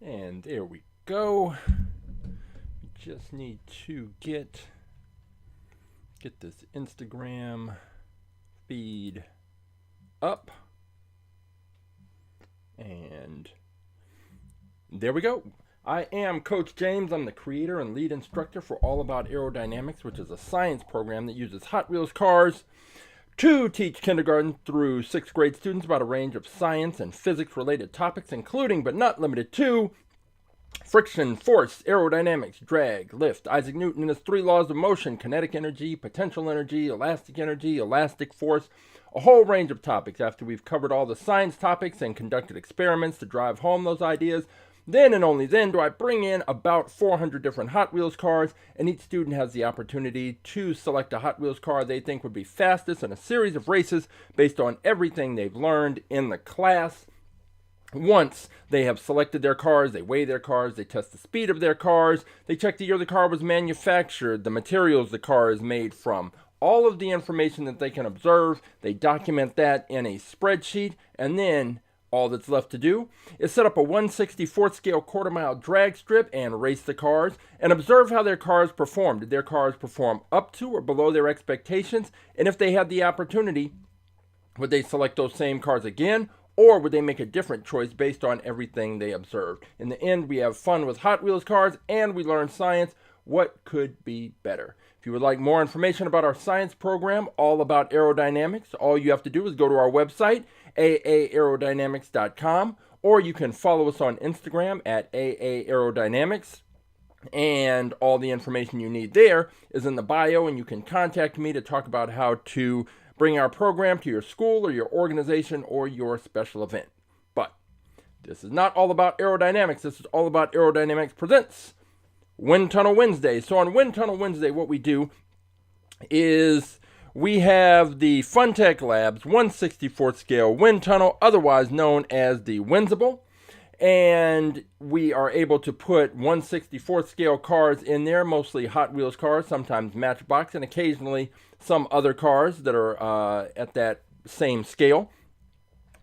And there we go. We just need to get this Instagram feed up. And there we go. I am Coach James. I'm the creator and lead instructor for All About Aerodynamics, which is a science program that uses Hot Wheels cars to teach kindergarten through 6th grade students about a range of science and physics related topics, including but not limited to friction, force, aerodynamics, drag, lift, Isaac Newton and his 3 laws of motion, kinetic energy, potential energy, elastic force, a whole range of topics. After we've covered all the science topics and conducted experiments to drive home those ideas, then and only then do I bring in about 400 different Hot Wheels cars, and each student has the opportunity to select a Hot Wheels car they think would be fastest in a series of races based on everything they've learned in the class. Once they have selected their cars, they weigh their cars, they test the speed of their cars, they check the year the car was manufactured, the materials the car is made from, all of the information that they can observe, they document that in a spreadsheet, and then all that's left to do is set up a 1/64th scale quarter-mile drag strip and race the cars and observe how their cars performed. Did their cars perform up to or below their expectations? And if they had the opportunity, would they select those same cars again, or would they make a different choice based on everything they observed? In the end, we have fun with Hot Wheels cars and we learn science. What could be better? If you would like more information about our science program, All About Aerodynamics, all you have to do is go to our website, aerodynamics.com, or you can follow us on Instagram at aerodynamics, and all the information you need there is in the bio, and you can contact me to talk about how to bring our program to your school or your organization or your special event. But this is not all about aerodynamics. This is all about Aerodynamics presents Wind Tunnel Wednesday. So on Wind Tunnel Wednesday, what we do is we have the Funtech Labs 1/64th scale wind tunnel, otherwise known as the Windsible. And we are able to put 1/64th scale cars in there, mostly Hot Wheels cars, sometimes Matchbox, and occasionally some other cars that are at that same scale.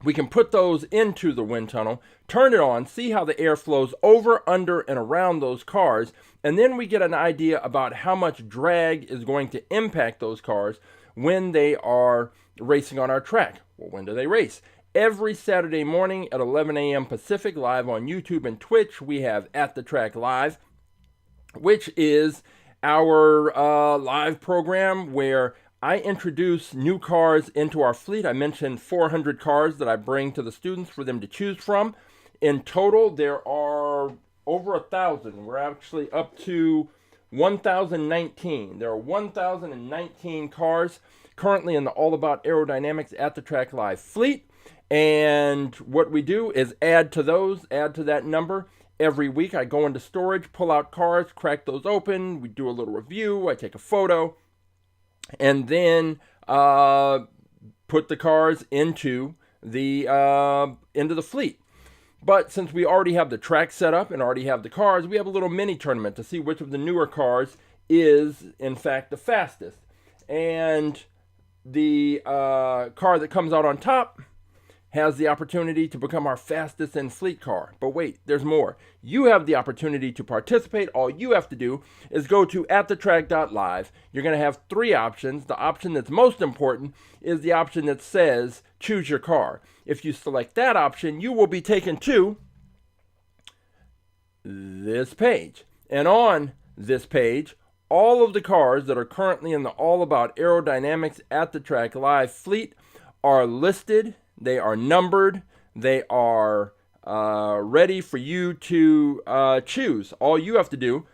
We can put those into the wind tunnel, turn it on, see how the air flows over, under, and around those cars, and then we get an idea about how much drag is going to impact those cars when they are racing on our track. Well, when do they race? Every Saturday morning at 11 a.m. Pacific, live on YouTube and Twitch, we have AtTheTrack.live, which is our live program where I introduce new cars into our fleet. I mentioned 400 cars that I bring to the students for them to choose from. In total, there are over 1,000. We're actually up to 1,019. There are 1,019 cars currently in the All About Aerodynamics AtTheTrack.live fleet. And what we do is add to that number. Every week I go into storage, pull out cars, crack those open. We do a little review. I take a photo. And then put the cars into the fleet. But since we already have the track set up and already have the cars, we have a little mini tournament to see which of the newer cars is, in fact, the fastest. And the car that comes out on top has the opportunity to become our fastest in fleet car. But wait, there's more. You have the opportunity to participate. All you have to do is go to AtTheTrack.live. You're going to have 3 options. The option that's most important is the option that says choose your car. If you select that option, you will be taken to this page. And on this page, all of the cars that are currently in the All About Aerodynamics AtTheTrack.live fleet are listed. They are numbered. They are ready for you to choose. All you have to do,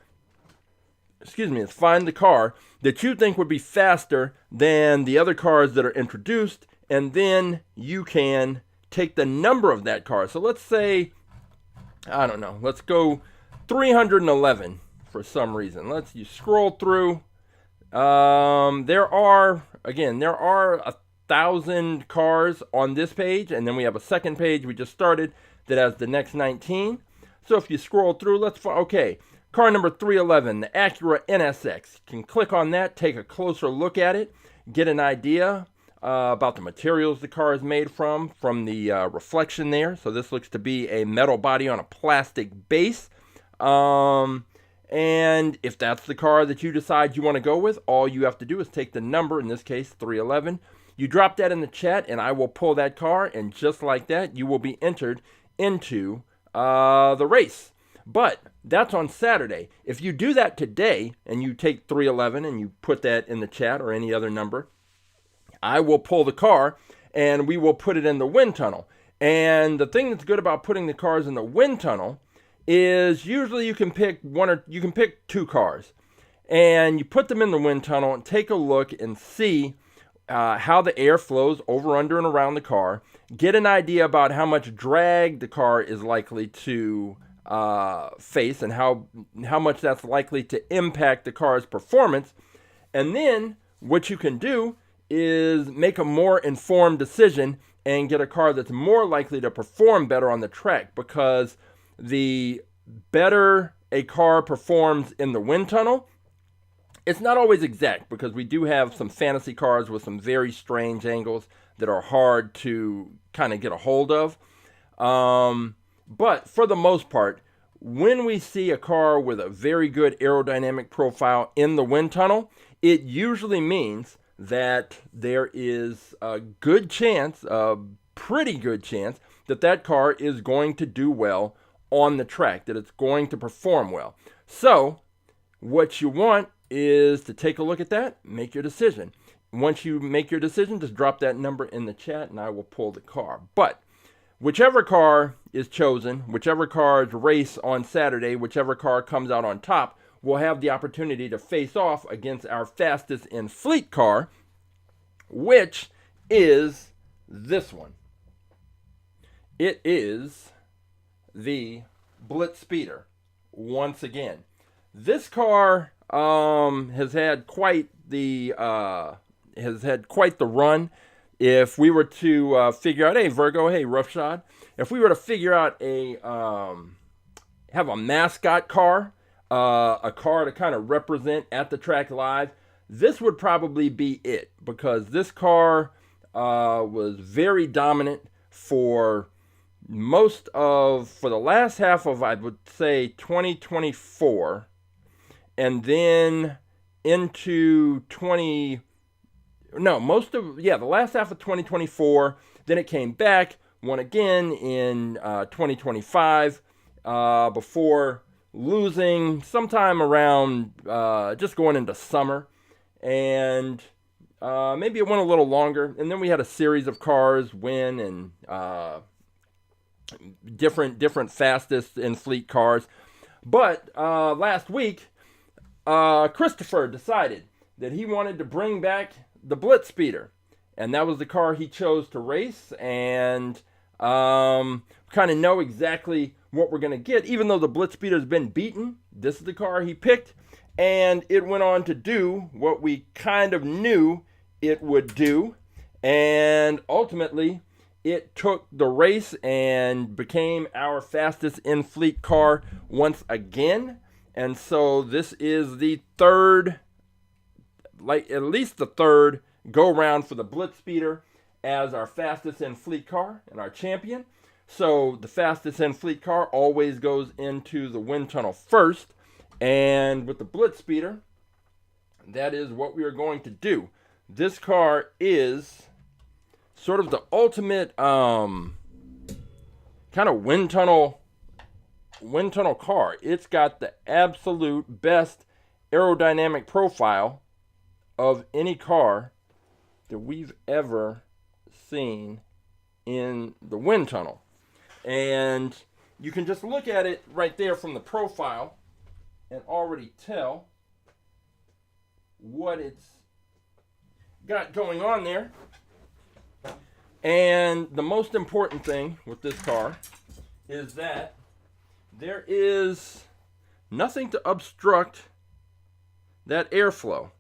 is find the car that you think would be faster than the other cars that are introduced, and then you can take the number of that car. So let's say, I don't know, let's go 311 for some reason. You scroll through. There are 1,000 cars on this page, and then we have a second page we just started that has the next 19. So if you scroll through, car number 311, the Acura NSX. You can click on that, take a closer look at it, get an idea about the materials the car is made from the reflection there. So this looks to be a metal body on a plastic base. And if that's the car that you decide you want to go with, all you have to do is take the number, in this case 311. You drop that in the chat and I will pull that car, and just like that, you will be entered into the race. But that's on Saturday. If you do that today and you take 311 and you put that in the chat or any other number, I will pull the car and we will put it in the wind tunnel. And the thing that's good about putting the cars in the wind tunnel is usually you can pick two cars, and you put them in the wind tunnel and take a look and see how the air flows over, under, and around the car. Get an idea about how much drag the car is likely to face and how much that's likely to impact the car's performance. And then what you can do is make a more informed decision and get a car that's more likely to perform better on the track, because the better a car performs in the wind tunnel, it's not always exact, because we do have some fantasy cars with some very strange angles that are hard to kind of get a hold of. But for the most part, when we see a car with a very good aerodynamic profile in the wind tunnel, it usually means that there is a good chance, a pretty good chance, that that car is going to do well on the track, that it's going to perform well. So what you want is to take a look at that, make your decision. Once you make your decision, just drop that number in the chat and I will pull the car. But whichever car is chosen, whichever car's race on Saturday, whichever car comes out on top, will have the opportunity to face off against our fastest in fleet car, which is this one. It is the BlitzSpeeder. Once again, this car has had quite the run. If we were to figure out, hey Virgo, hey Roughshod, if we were to figure out have a mascot car, a car to kind of represent AtTheTrack.live, this would probably be it, because this car was very dominant for the last half of, I would say, 2024, and then into the last half of 2024. Then it came back, won again in 2025, before losing sometime around just going into summer, and maybe it went a little longer, and then we had a series of cars win, and different fastest in fleet cars. But last week, Christopher decided that he wanted to bring back the BlitzSpeeder, and that was the car he chose to race, and kind of know exactly what we're going to get. Even though the BlitzSpeeder's been beaten, this is the car he picked, and it went on to do what we kind of knew it would do, and ultimately it took the race and became our fastest in fleet car once again. And so this is the third, at least the third go round for the BlitzSpeeder as our fastest in fleet car and our champion. So the fastest in fleet car always goes into the wind tunnel first. And with the BlitzSpeeder, that is what we are going to do. This car is sort of the ultimate kind of wind tunnel car. It's got the absolute best aerodynamic profile of any car that we've ever seen in the wind tunnel. And you can just look at it right there from the profile and already tell what it's got going on there. And the most important thing with this car is that there is nothing to obstruct that airflow.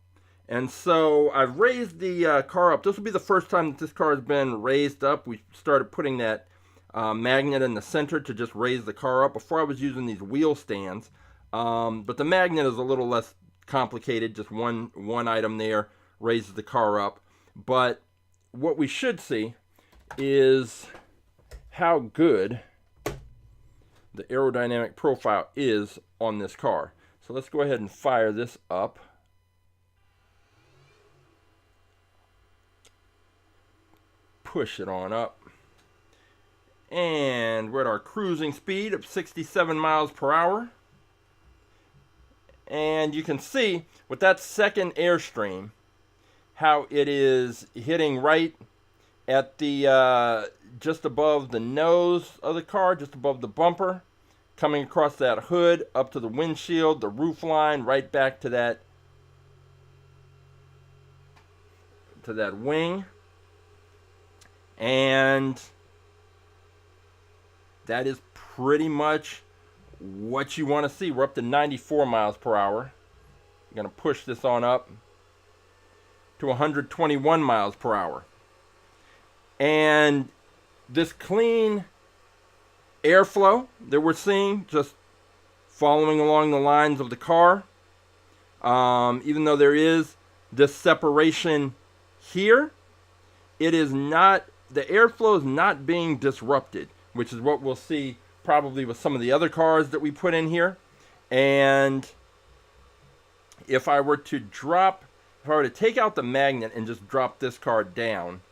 And so I've raised the car up. This will be the first time that this car has been raised up. We started putting that magnet in the center to just raise the car up. Before I was using these wheel stands. But the magnet is a little less complicated. Just one item there raises the car up. But what we should see is how good the aerodynamic profile is on this car. So let's go ahead and fire this up. Push it on up. And we're at our cruising speed of 67 miles per hour. And you can see with that second airstream how it is hitting right at the just above the nose of the car, just above the bumper, coming across that hood up to the windshield, the roof line, right back to that wing. And that is pretty much what you want to see. We're up to 94 miles per hour. I'm going to push this on up to 121 miles per hour. And this clean airflow that we're seeing, just following along the lines of the car, even though there is this separation here, it is not, the airflow is not being disrupted, which is what we'll see probably with some of the other cars that we put in here. And if I were to take out the magnet and just drop this car down,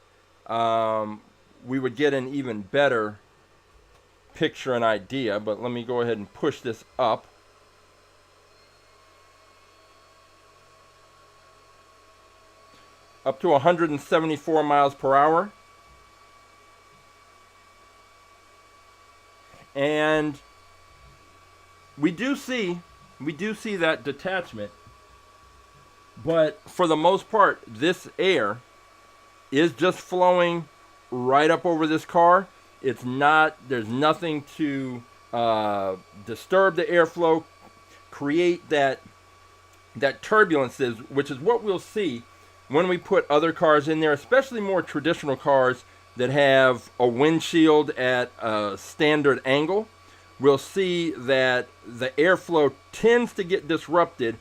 we would get an even better picture and idea. But let me go ahead and push this up. Up to 174 miles per hour. And we do see that detachment, but for the most part, this air is just flowing right up over this car. It's not, there's nothing to disturb the airflow, create that turbulence, which is what we'll see when we put other cars in there, especially more traditional cars that have a windshield at a standard angle. We'll see that the airflow tends to get disrupted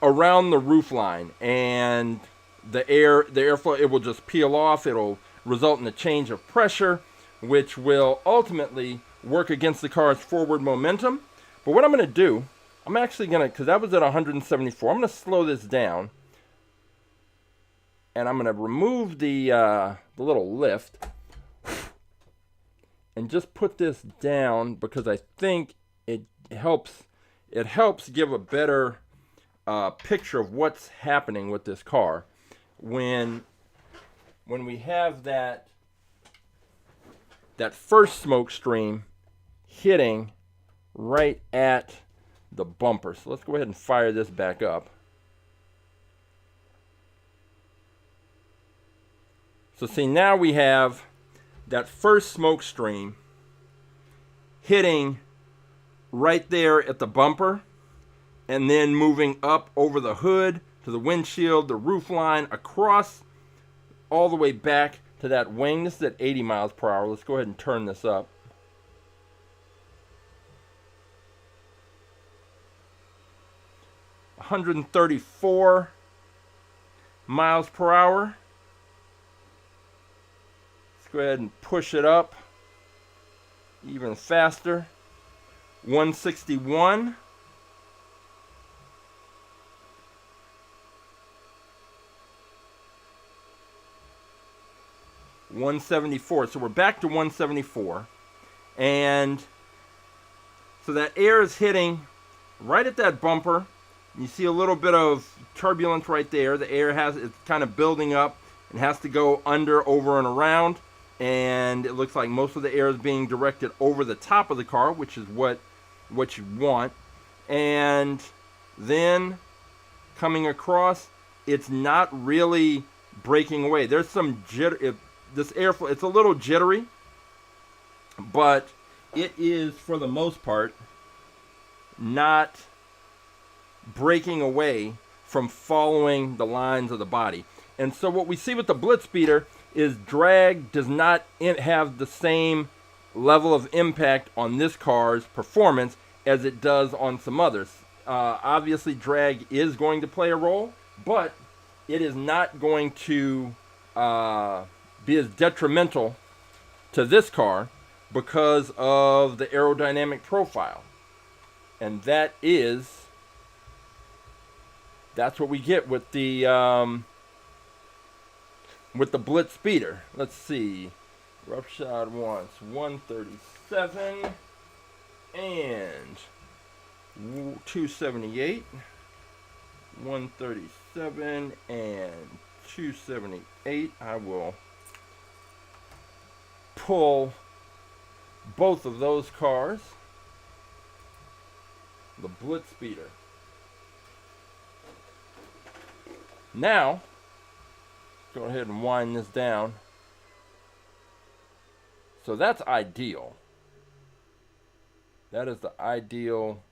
around the roof line, and the airflow, it will just peel off. It'll result in a change of pressure, which will ultimately work against the car's forward momentum. But what I'm going to do, I'm actually going to, because that was at 174, I'm going to slow this down, and I'm going to remove the little lift and just put this down, because I think it helps give a better picture of what's happening with this car when we have that first smoke stream hitting right at the bumper. So let's go ahead and fire this back up. So see, now we have that first smoke stream hitting right there at the bumper, and then moving up over the hood to the windshield, the roof line, across all the way back to that wing. This is at 80 miles per hour. Let's go ahead and turn this up. $134 miles per hour. Let's go ahead and push it up even faster. 161. $174. So we're back to 174. And so that air is hitting right at that bumper. You see a little bit of turbulence right there. The air it's kind of building up and has to go under, over, and around. And it looks like most of the air is being directed over the top of the car, which is what you want. And then coming across, it's not really breaking away. There's some jitter. This airflow, it's a little jittery, but it is, for the most part, not breaking away from following the lines of the body. And so what we see with the BlitzSpeeder is drag does not have the same level of impact on this car's performance as it does on some others. Obviously, drag is going to play a role, but it is not going to be as detrimental to this car because of the aerodynamic profile. And that's what we get with the BlitzSpeeder. Let's see. Roughshod wants 137 and 278. 137 and 278. I will pull both of those cars. The BlitzSpeeder. Now, go ahead and wind this down. So that's ideal. That is the ideal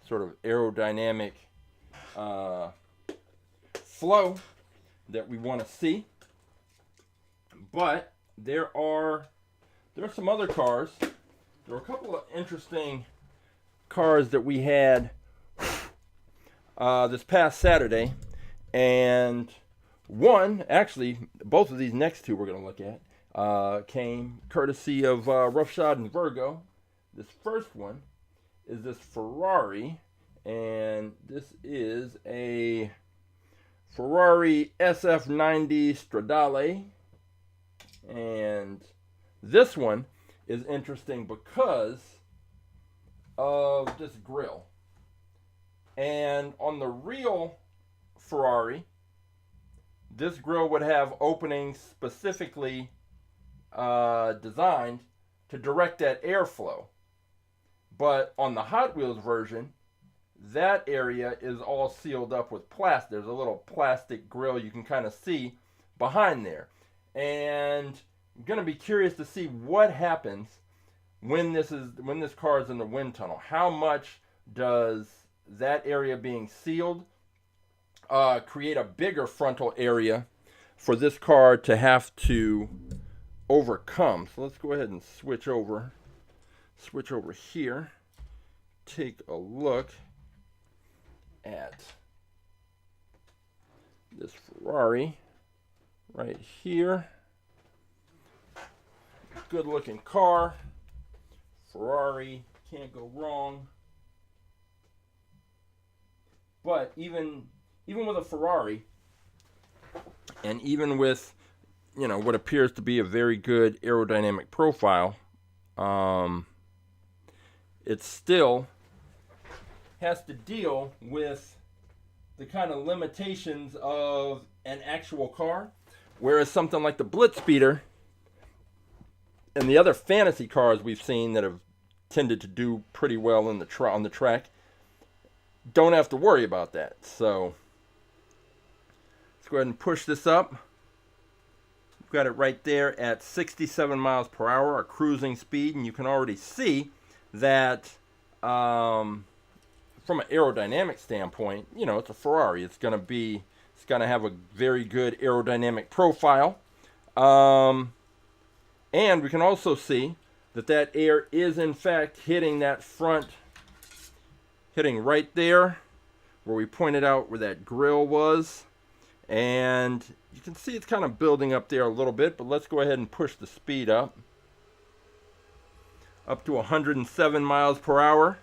sort of aerodynamic flow that we want to see. But there are some other cars. There are a couple of interesting cars that we had this past Saturday, and actually both of these next two we're going to look at came courtesy of Roughshod and Virgo. This first one is this Ferrari, and this is a Ferrari SF90 Stradale, and this one is interesting because of this grille. And on the real Ferrari, this grille would have openings specifically designed to direct that airflow. But on the Hot Wheels version, that area is all sealed up with plastic. There's a little plastic grille you can kind of see behind there. And I'm going to be curious to see what happens when this car is in the wind tunnel. How much does that area being sealed create a bigger frontal area for this car to have to overcome? So let's go ahead and switch over here. Take a look at this Ferrari right here. Good looking car. Ferrari, can't go wrong. But even with a Ferrari, and even with, what appears to be a very good aerodynamic profile, it still has to deal with the kind of limitations of an actual car, whereas something like the BlitzSpeeder and the other fantasy cars we've seen that have tended to do pretty well on the track don't have to worry about that. So let's go ahead and push this up. We've got it right there at 67 miles per hour, our cruising speed, and you can already see that from an aerodynamic standpoint, it's a Ferrari. It's going to have a very good aerodynamic profile. And we can also see that air is in fact hitting that front, hitting right there where we pointed out where that grill was. And you can see it's kind of building up there a little bit, but let's go ahead and push the speed up to 107 miles per hour.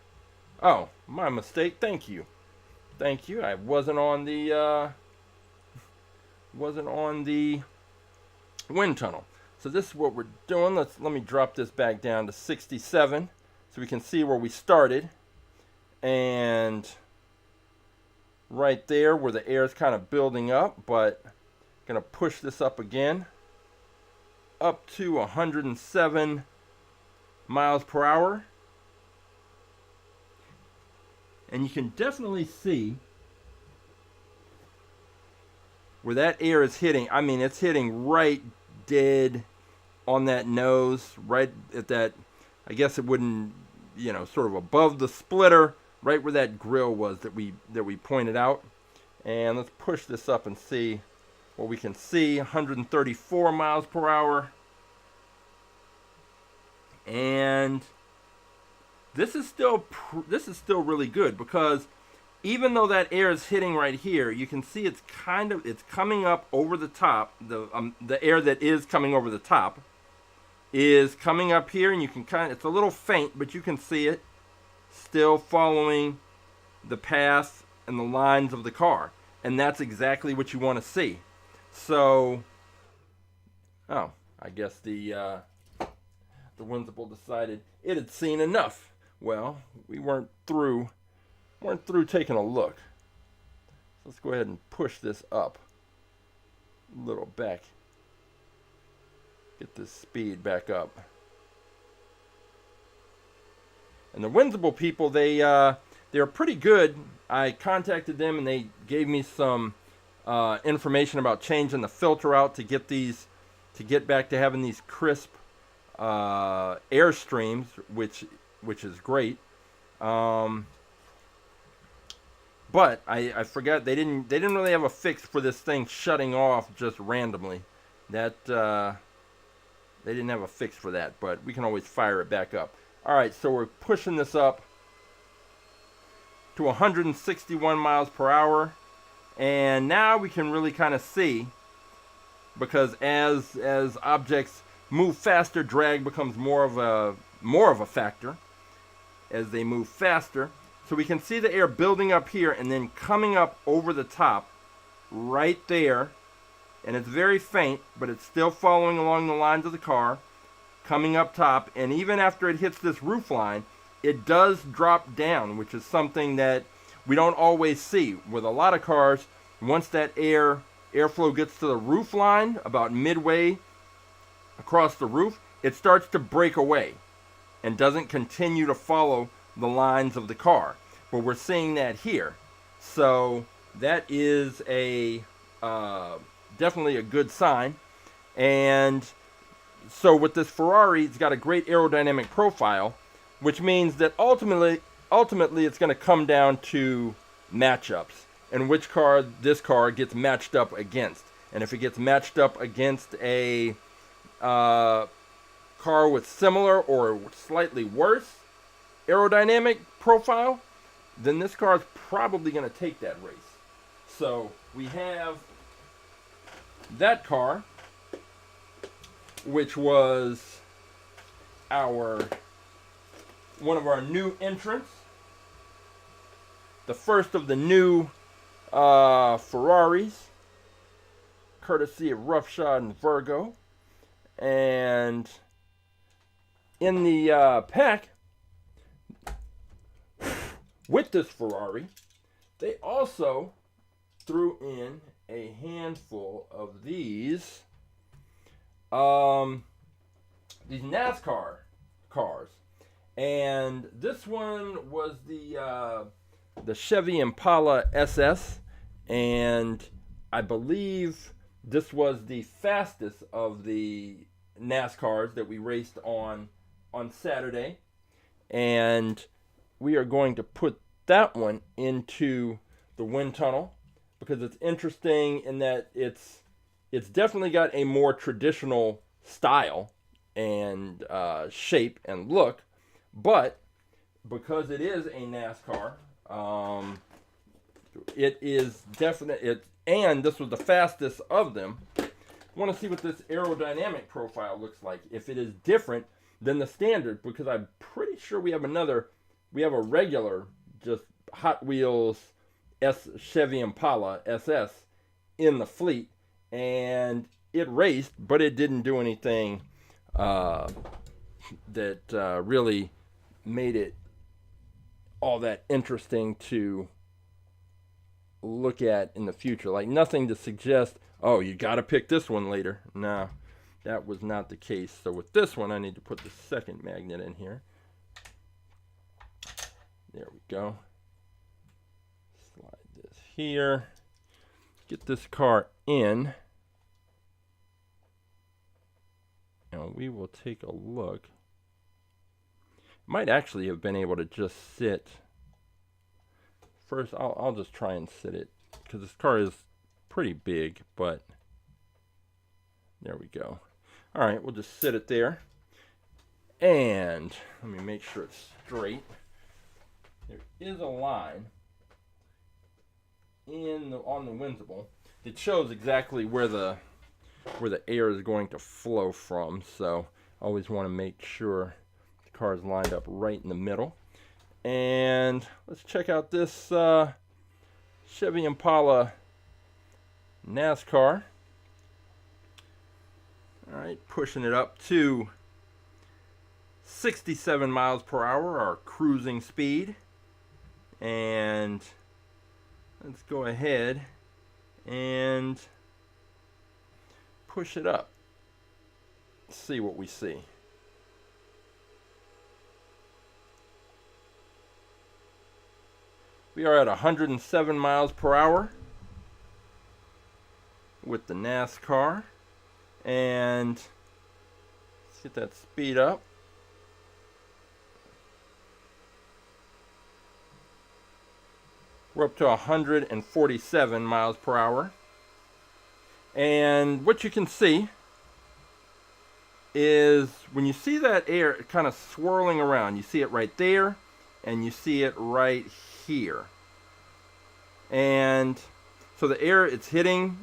Oh, my mistake. Thank you. I wasn't on the wind tunnel. So this is what we're doing. Let me drop this back down to 67 so we can see where we started. And right there where the air is kind of building up, but going to push this up again up to 107 miles per hour. And you can definitely see where that air is hitting. I mean, it's hitting right dead on that nose, right at that, I guess it wouldn't, sort of above the splitter, right where that grill was that we pointed out. And let's push this up and see what we can see. 134 miles per hour. And this is still really good because even though that air is hitting right here, you can see it's coming up over the top. The air that is coming over the top is coming up here, and you can it's a little faint, but you can see it still following the path and the lines of the car. And that's exactly what you want to see. So, I guess the Windsible decided it had seen enough. Well, we weren't through taking a look. So let's go ahead and push this up a little back. Get this speed back up. And the Windsible people, they're pretty good. I contacted them and they gave me some information about changing the filter out to get back to having these crisp air streams, which is great. But I forgot they didn't really have a fix for this thing shutting off just randomly. That they didn't have a fix for that, but we can always fire it back up. All right, so we're pushing this up to 161 miles per hour, and now we can really kind of see, because as objects move faster, drag becomes more of a factor as they move faster. So we can see the air building up here and then coming up over the top right there. And it's very faint, but it's still following along the lines of the car, coming up top. And even after it hits this roof line, it does drop down, which is something that we don't always see. With a lot of cars, once that airflow gets to the roof line, about midway across the roof, it starts to break away and doesn't continue to follow the lines of the car. But we're seeing that here. So that is definitely a good sign. And so with this Ferrari, it's got a great aerodynamic profile, which means that ultimately it's going to come down to matchups and which car this car gets matched up against. And if it gets matched up against a car with similar or slightly worse aerodynamic profile, then this car is probably going to take that race. So we have that car, which was one of our new entrants, the first of the new Ferraris, courtesy of Roughshod and Virgo. And in the pack with this Ferrari, they also threw in a handful of these NASCAR cars. And this one was the Chevy Impala SS, and I believe this was the fastest of the NASCARs that we raced on Saturday. And we are going to put that one into the wind tunnel because it's interesting in that it's definitely got a more traditional style and shape and look, but because it is a NASCAR, it is definitely and this was the fastest of them. I want to see what this aerodynamic profile looks like, if it is different than the standard, because I'm pretty sure we have a regular just Hot Wheels Chevy Impala SS in the fleet, and it raced, but it didn't do anything that really made it all that interesting to look at in the future. Like nothing to suggest, oh, you got to pick this one later. No, that was not the case. So with this one, I need to put the second magnet in here. There we go. Slide this here. Get this car in. And we will take a look. Might actually have been able to just sit. First, I'll just try and sit it, because this car is pretty big, but there we go. All right, we'll just sit it there. And let me make sure it's straight. There is a line on the Windsible, it shows exactly where the air is going to flow from. So I always want to make sure the car is lined up right in the middle. And let's check out this Chevy Impala NASCAR. All right, pushing it up to 67 miles per hour, our cruising speed. And let's go ahead and push it up. Let's see what we see. We are at 107 miles per hour with the NASCAR. And let's get that speed up. We're up to 147 miles per hour. And what you can see is when you see that air kind of swirling around, you see it right there and you see it right here. And so the air, it's hitting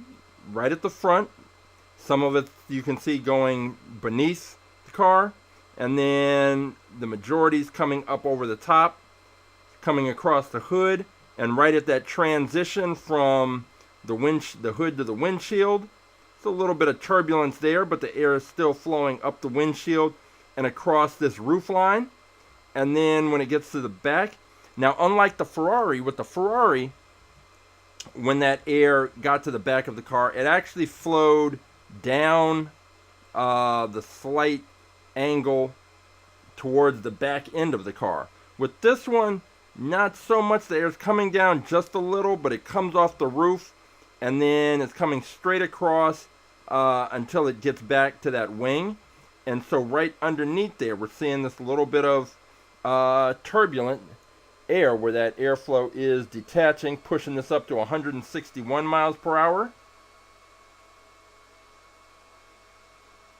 right at the front. Some of it you can see going beneath the car, and then the majority's coming up over the top, coming across the hood, and right at that transition from the hood to the windshield. It's a little bit of turbulence there, but the air is still flowing up the windshield and across this roof line. And then when it gets to the back, now unlike the Ferrari, with the Ferrari, when that air got to the back of the car, it actually flowed down the slight angle towards the back end of the car. With this one, not so much. The air's coming down just a little, but it comes off the roof and then it's coming straight across until it gets back to that wing. And so right underneath there, we're seeing this little bit of turbulent air where that airflow is detaching, pushing this up to 161 miles per hour.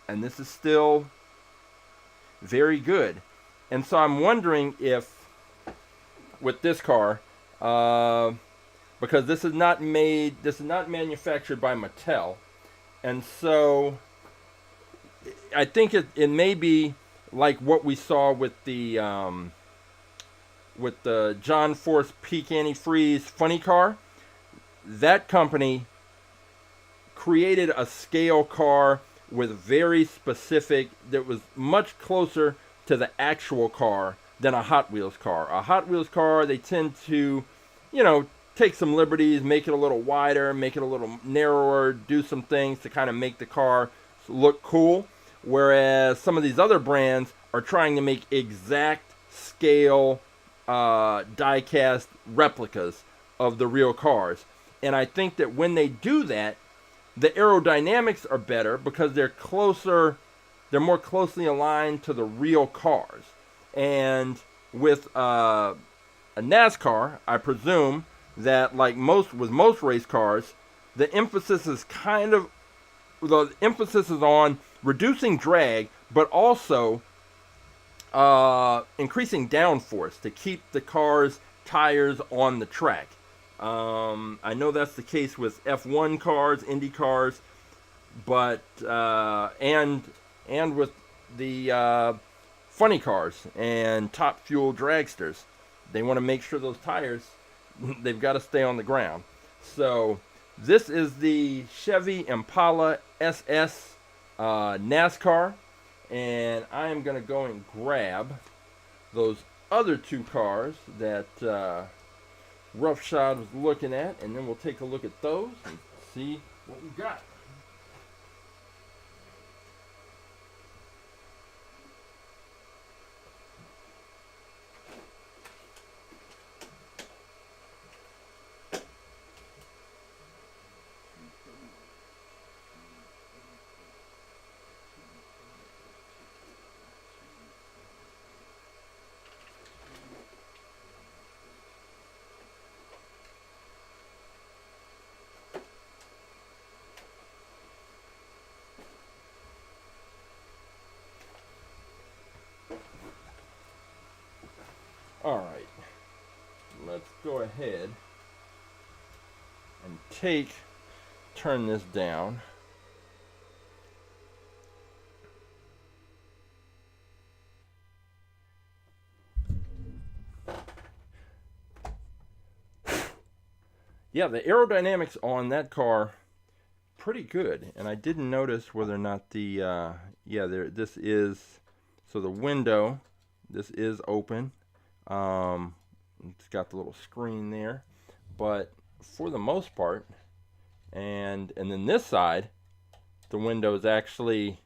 And this is still very good. And so I'm wondering if with this car, because this is not manufactured by Mattel, and so I think it may be like what we saw with the John Force Peak Antifreeze funny car. That company created a scale car with very specific, that was much closer to the actual car than a Hot Wheels car. A Hot Wheels car, they tend to, take some liberties, make it a little wider, make it a little narrower, do some things to kind of make the car look cool. Whereas some of these other brands are trying to make exact scale die-cast replicas of the real cars. And I think that when they do that, the aerodynamics are better because they're more closely aligned to the real cars. And with a NASCAR, I presume that like most race cars, the emphasis is on reducing drag, but also increasing downforce to keep the car's tires on the track. I know that's the case with F1 cars, Indy cars, but and with the funny cars and Top Fuel dragsters, they want to make sure those tires, they've got to stay on the ground. So this is the Chevy Impala SS NASCAR, and I am going to go and grab those other two cars that Roughshod was looking at, and then we'll take a look at those and see what we got. All right, let's go ahead and turn this down. Yeah, the aerodynamics on that car, pretty good. And I didn't notice whether or not the, this is, so the window, this is open. It's got the little screen there. But for the most part, and then this side, the window is actually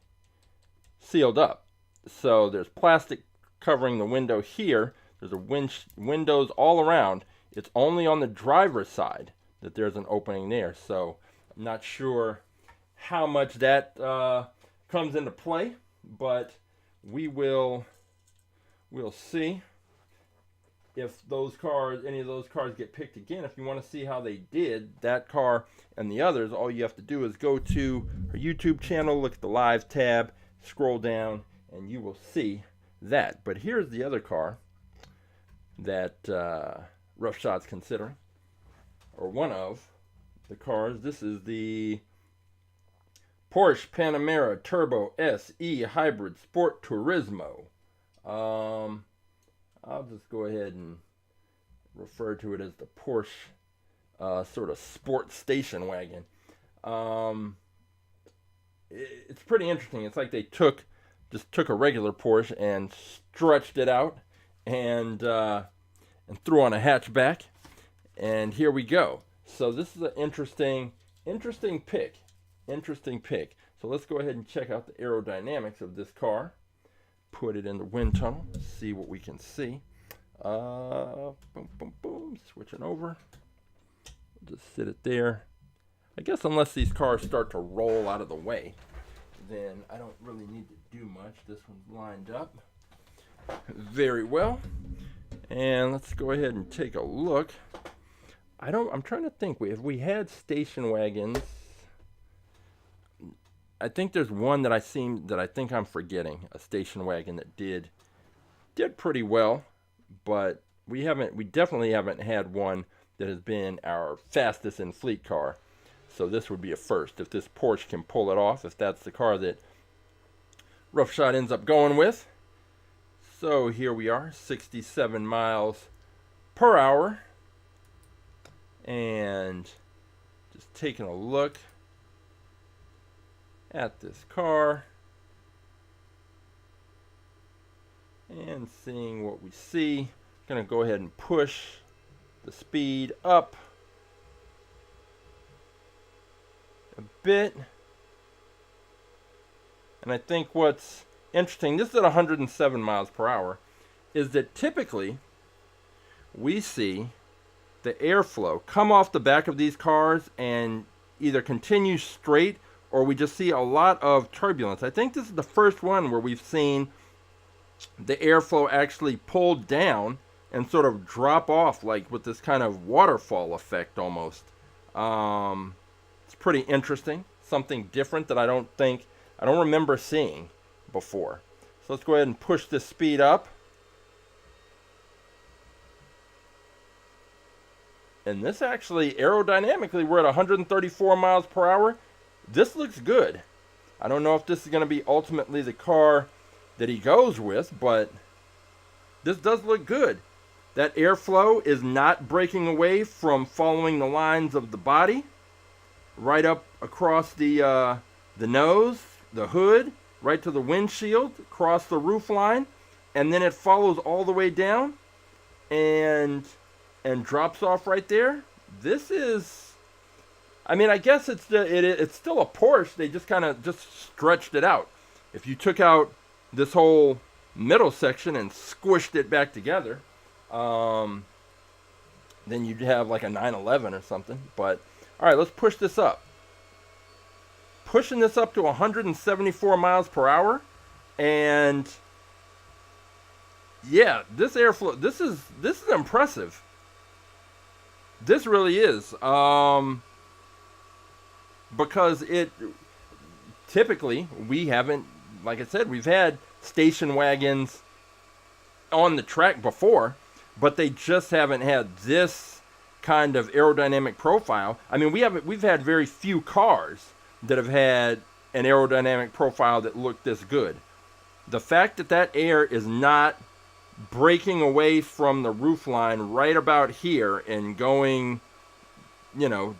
sealed up. So there's plastic covering the window here. There's windows all around. It's only on the driver's side that there's an opening there. So I'm not sure how much that comes into play, but we'll see if any of those cars get picked again. If you want to see how they did, that car and the others, all you have to do is go to our YouTube channel, look at the live tab, scroll down, and you will see that. But here's the other car that Roughshot's considering, or one of the cars. This is the Porsche Panamera Turbo SE Hybrid Sport Turismo. I'll just go ahead and refer to it as the Porsche sort of sport station wagon. It's pretty interesting. It's like they just took a regular Porsche and stretched it out and threw on a hatchback, and here we go. So this is an interesting pick. So let's go ahead and check out the aerodynamics of this car. Put it in the wind tunnel, see what we can see. Boom, boom, boom, switching over. Just sit it there. I guess unless these cars start to roll out of the way, then I don't really need to do much. This one's lined up very well. And let's go ahead and take a look. I'm trying to think, if we had station wagons, I think there's one that I think I'm forgetting, a station wagon that did pretty well, but we definitely haven't had one that has been our fastest in fleet car. So this would be a first if this Porsche can pull it off, if that's the car that Roughshot ends up going with. So here we are, 67 miles per hour, and just taking a look at this car and seeing what we see. Gonna go ahead and push the speed up a bit. And I think what's interesting, this is at 107 miles per hour, is that typically we see the airflow come off the back of these cars and either continue straight, or we just see a lot of turbulence. I think this is the first one where we've seen the airflow actually pull down and sort of drop off, like with this kind of waterfall effect almost. It's pretty interesting, something different that I don't remember seeing before. So let's go ahead and push this speed up. And this actually, aerodynamically, we're at 134 miles per hour. This looks good. I don't know if this is going to be ultimately the car that he goes with, but this does look good. That airflow is not breaking away from following the lines of the body, right up across the nose, the hood, right to the windshield, across the roof line, and then it follows all the way down and drops off right there. This is, I mean, I guess it's still a Porsche. They just kind of just stretched it out. If you took out this whole middle section and squished it back together, then you'd have like a 911 or something. But all right, let's push this up. Pushing this up to 174 miles per hour, and yeah, this airflow, this is impressive. This really is, because it typically, we haven't, like I said, we've had station wagons on the track before, but they just haven't had this kind of aerodynamic profile. I mean, we've had very few cars that have had an aerodynamic profile that looked this good. The fact that that air is not breaking away from the roof line right about here and going,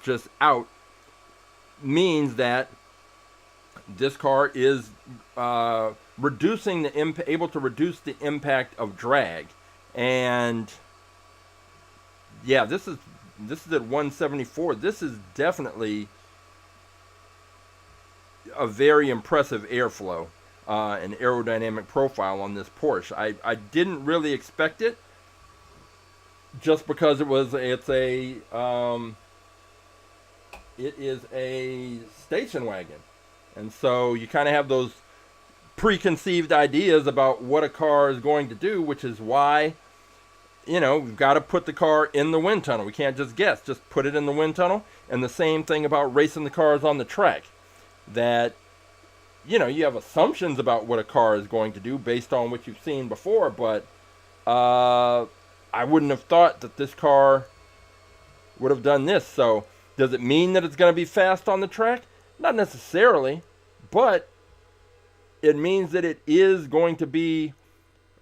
just out, means that this car is reducing able to reduce the impact of drag. And yeah, this is at 174. This is definitely a very impressive airflow and aerodynamic profile on this Porsche. I didn't really expect it, just because it is a station wagon. And so you kind of have those preconceived ideas about what a car is going to do, which is why, we've got to put the car in the wind tunnel. We can't just guess, just put it in the wind tunnel. And the same thing about racing the cars on the track, that, you have assumptions about what a car is going to do based on what you've seen before, but I wouldn't have thought that this car would have done this. So does it mean that it's going to be fast on the track? Not necessarily, but it means that it is going to be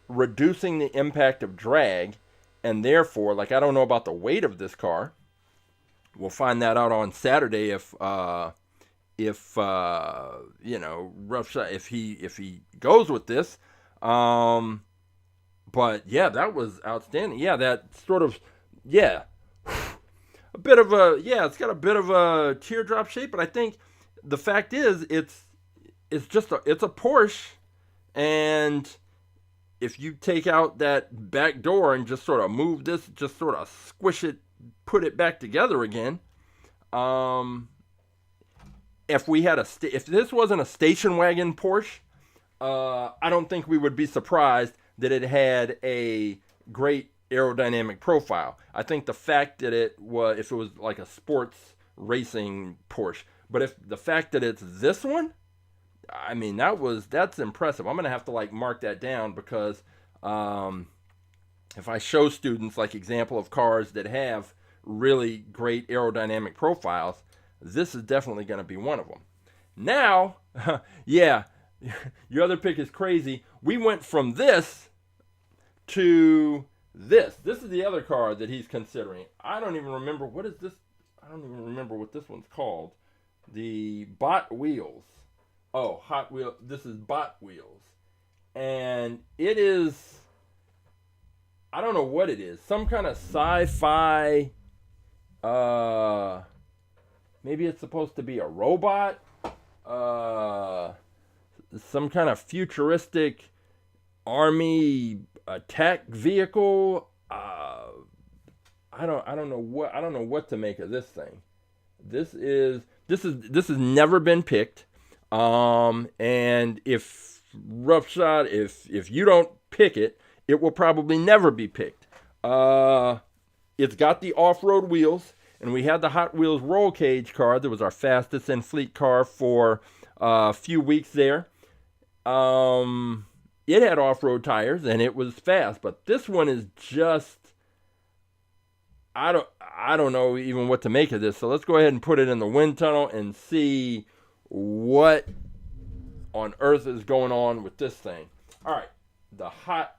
reducing the impact of drag, and therefore, I don't know about the weight of this car. We'll find that out on Saturday if he goes with this. But yeah, that was outstanding. Yeah, that sort of, it's got a bit of a teardrop shape, but I think the fact is it's a Porsche, and if you take out that back door and just sort of move this, just sort of squish it, put it back together again, if this wasn't a station wagon Porsche, I don't think we would be surprised that it had a great aerodynamic profile. I think the fact that if it was like a sports racing Porsche, but if the fact that it's this one, I mean, that's impressive. I'm going to have to mark that down, because if I show students example of cars that have really great aerodynamic profiles, this is definitely going to be one of them. Now, yeah, your other pick is crazy. We went from this to this. This is the other car that he's considering. I don't even remember what is this. I don't even remember what this one's called. The Bot Wheels. Oh, Hot Wheel. This is Bot Wheels. And it is, I don't know what it is. Some kind of sci-fi, maybe it's supposed to be a robot. Some kind of futuristic army attack vehicle. I don't know what to make of this thing. This has never been picked. And if roughshod, if you don't pick it, it will probably never be picked. It's got the off-road wheels, and we had the Hot Wheels roll cage car that was our fastest in fleet car for a few weeks there. It had off-road tires and it was fast, but this one is just, I don't know even what to make of this. So let's go ahead and put it in the wind tunnel and see what on earth is going on with this thing. All right, the hot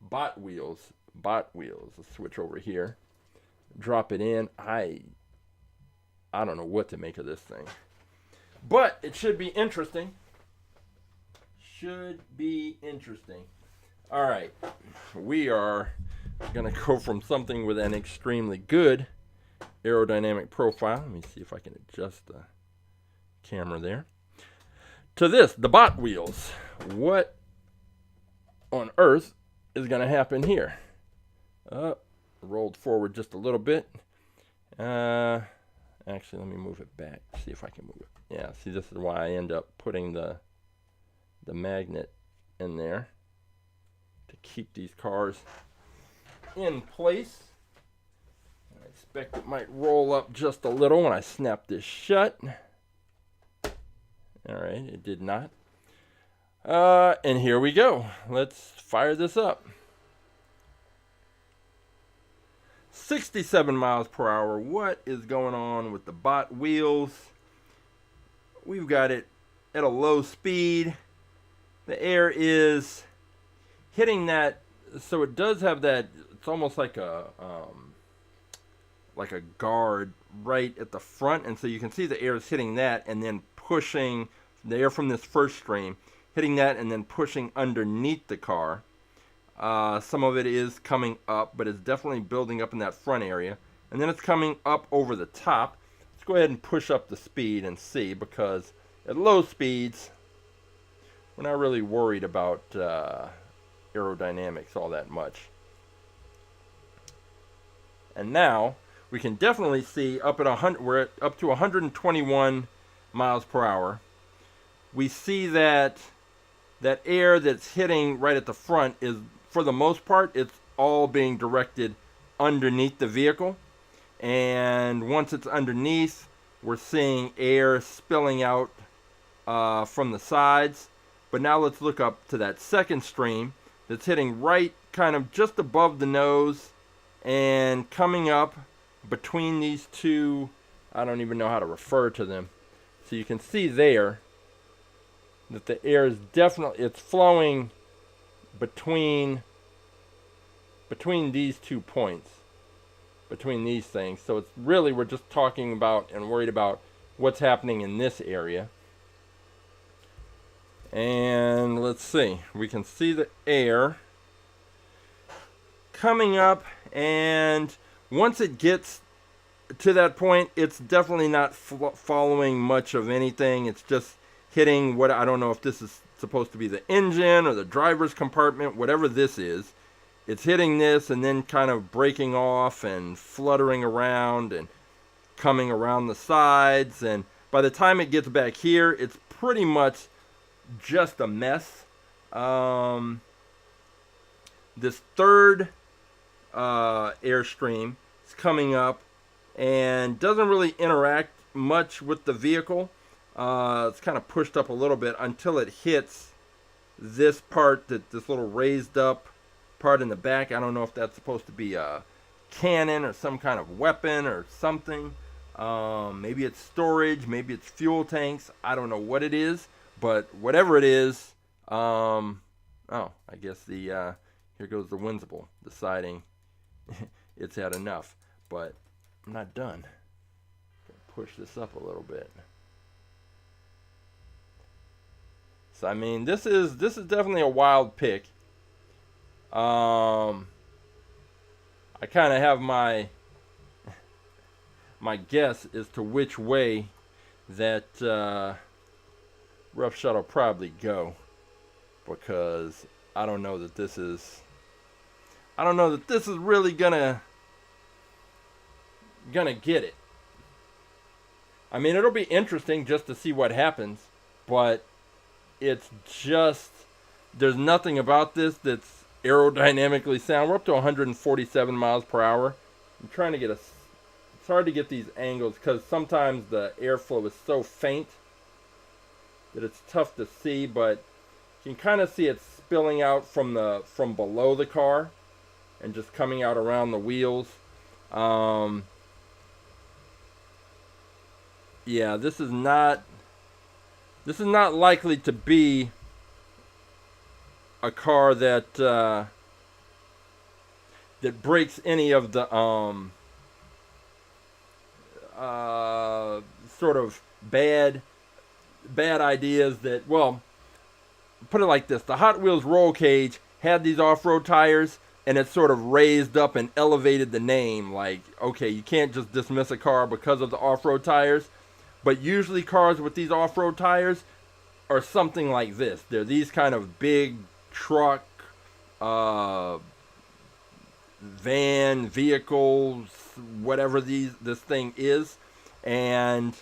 Bot Wheels. Let's switch over here. Drop it in. I don't know what to make of this thing, but it should be interesting. All right, we are going to go from something with an extremely good aerodynamic profile. Let me see if I can adjust the camera there. To this, the Bot Wheels. What on earth is going to happen here? Rolled forward just a little bit. Actually, let me move it back. See if I can move it. Yeah, see, this is why I end up putting the magnet in there to keep these cars in place. I expect it might roll up just a little when I snap this shut. All right, it did not. And here we go. Let's fire this up. 67 miles per hour. What is going on with the bot wheels? We've got it at a low speed. The air is hitting that, so it does have that. It's almost like a guard right at the front, and so you can see the air is hitting that and then pushing the air from this first stream, hitting that and then pushing underneath the car. Some of it is coming up, but it's definitely building up in that front area, and then it's coming up over the top. Let's go ahead and push up the speed and see, because at low speeds we're not really worried about aerodynamics all that much. And now we can definitely see up at 100. We're up to 121 miles per hour. We see that that air that's hitting right at the front is, for the most part, it's all being directed underneath the vehicle. And once it's underneath, we're seeing air spilling out from the sides. But now let's look up to that second stream that's hitting right kind of just above the nose and coming up between these two. I don't even know how to refer to them. So you can see there that the air is definitely, it's flowing between these 2 points, between these things. So it's really, we're just talking about and worried about what's happening in this area. And let's see, we can see the air coming up, and once it gets to that point, it's definitely not following much of anything. It's just hitting what, I don't know if this is supposed to be the engine or the driver's compartment, whatever this is. It's hitting this and then kind of breaking off and fluttering around and coming around the sides, and by the time it gets back here, it's pretty much just a mess. This third airstream is coming up and doesn't really interact much with the vehicle. It's kind of pushed up a little bit until it hits this part, this little raised up part in the back. I don't know if that's supposed to be a cannon or some kind of weapon or something. Maybe it's storage, maybe it's fuel tanks. I don't know what it is, but whatever it is, oh, I guess here goes the Windsible deciding it's had enough. But I'm not done. Push this up a little bit. So I mean, this is definitely a wild pick. I kind of have my guess as to which way that Rough Shot will probably go, because I don't know that this is really gonna get it. I mean, it'll be interesting just to see what happens, but it's just, there's nothing about this that's aerodynamically sound. We're up to 147 miles per hour. I'm trying to get it's hard to get these angles because sometimes the airflow is so faint that it's tough to see, but you can kind of see it spilling out from below the car and just coming out around the wheels. Yeah, this is not likely to be a car that breaks any of the sort of bad ideas that, well, put it like this: the Hot Wheels roll cage had these off-road tires, and it sort of raised up and elevated the name. Like, okay, you can't just dismiss a car because of the off-road tires. But usually cars with these off-road tires are something like this. They're these kind of big truck, van, vehicles, whatever this thing is. And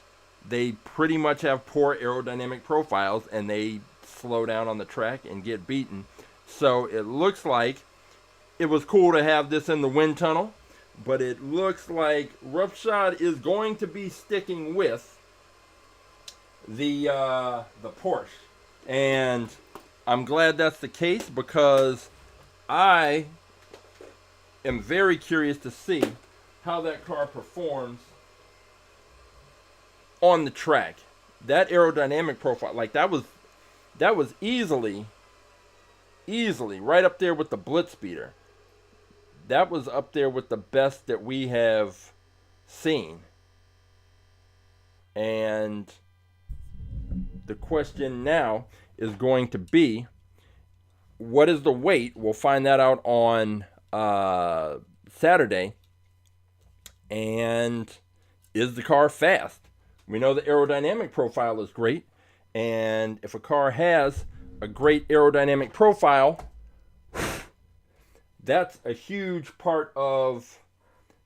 they pretty much have poor aerodynamic profiles, and they slow down on the track and get beaten. So it looks like it was cool to have this in the wind tunnel, but it looks like Roughshod is going to be sticking with the Porsche, and I'm glad that's the case, because I am very curious to see how that car performs on the track. That aerodynamic profile, like that was easily right up there with the BlitzSpeeder. That was up there with the best that we have seen. And the question now is going to be, what is the weight? We'll find that out on Saturday. And is the car fast? We know the aerodynamic profile is great. And if a car has a great aerodynamic profile, that's a huge part of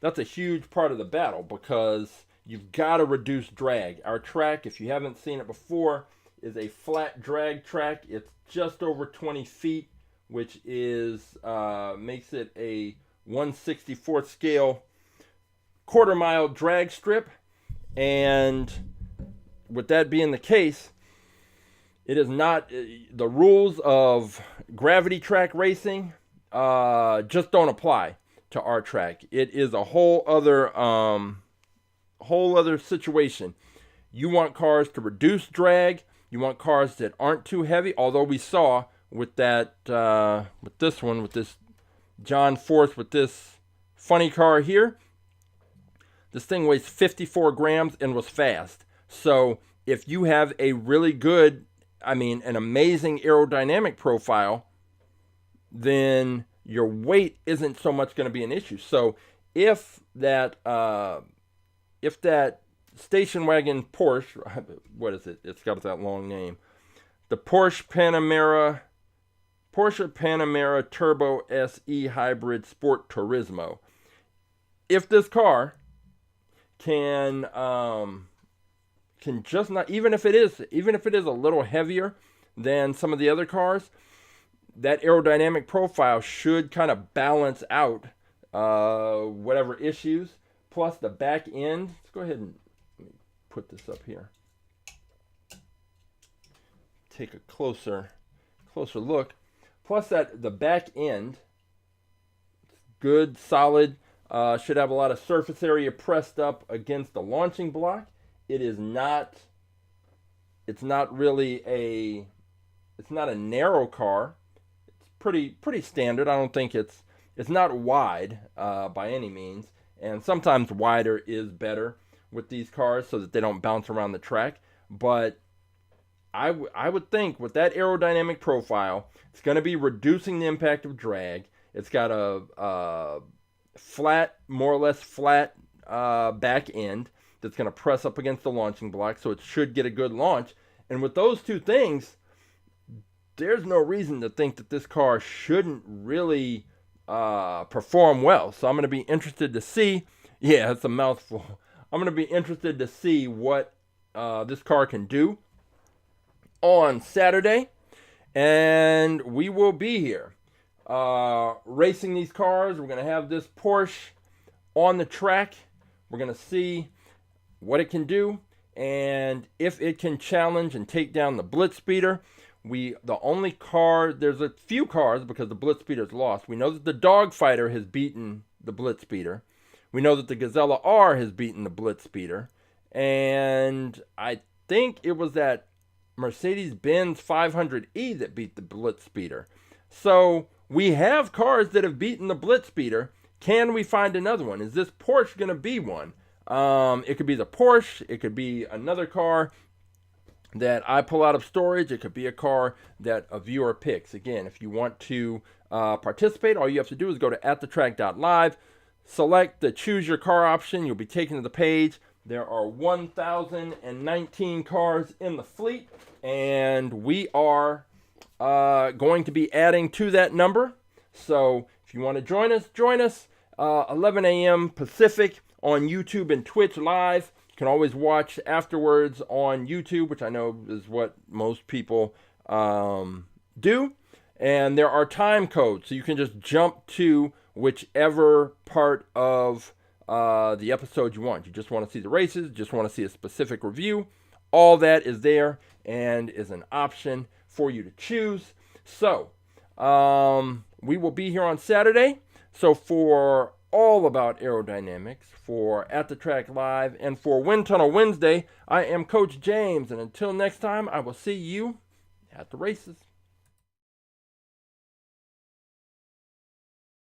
the battle, because you've got to reduce drag. Our track, if you haven't seen it before, is a flat drag track. It's just over 20 feet, which is makes it a 1/64th scale quarter-mile drag strip. And with that being the case, it is not the rules of gravity track racing just don't apply to our track. It is a whole other situation. You want cars to reduce drag. You want cars that aren't too heavy. Although we saw with that, with this John Force, with this funny car here, this thing weighs 54 grams and was fast. So if you have a really good, an amazing aerodynamic profile, then your weight isn't so much going to be an issue. So if that station wagon Porsche, what is it? It's got that long name. The Porsche Panamera Turbo SE Hybrid Sport Turismo. If this car can just not, even if it is a little heavier than some of the other cars, that aerodynamic profile should kind of balance out whatever issues. Plus the back end. Let's go ahead and put this up here. Take a closer look. Plus that the back end, good, solid. Should have a lot of surface area pressed up against the launching block. It's not a narrow car. It's pretty standard. I don't think it's not wide by any means. And sometimes wider is better with these cars so that they don't bounce around the track. But I would think with that aerodynamic profile, it's going to be reducing the impact of drag. It's got a more or less flat back end that's going to press up against the launching block, so it should get a good launch. And with those two things, there's no reason to think that this car shouldn't really perform well. So I'm going to be interested to see. Yeah, it's a mouthful. I'm going to be interested to see what this car can do on Saturday. And we will be here racing these cars. We're going to have this Porsche on the track. We're going to see what it can do and if it can challenge and take down the BlitzSpeeder. The only car, there's a few cars because the BlitzSpeeder's lost. We know that the Dogfighter has beaten the BlitzSpeeder. We know that the Gazella R has beaten the BlitzSpeeder. And I think it was that Mercedes-Benz 500e that beat the BlitzSpeeder. So we have cars that have beaten the BlitzSpeeder. Can we find another one? Is this Porsche going to be one? It could be the Porsche. It could be another car that I pull out of storage. It could be a car that a viewer picks. Again, if you want to participate, all you have to do is go to AtTheTrack.live, select the choose your car option. You'll be taken to the page. There are 1,019 cars in the fleet, and we are going to be adding to that number. So if you want to join us 11 a.m. Pacific on YouTube and Twitch live. You can always watch afterwards on YouTube, which I know is what most people do. And there are time codes, so you can just jump to whichever part of the episode you want. You just want to see the races, just want to see a specific review. All that is there and is an option for you to choose. So we will be here on Saturday. So for all about aerodynamics, for At the Track Live, and for Wind Tunnel Wednesday, I am Coach James, and until next time, I will see you at the races.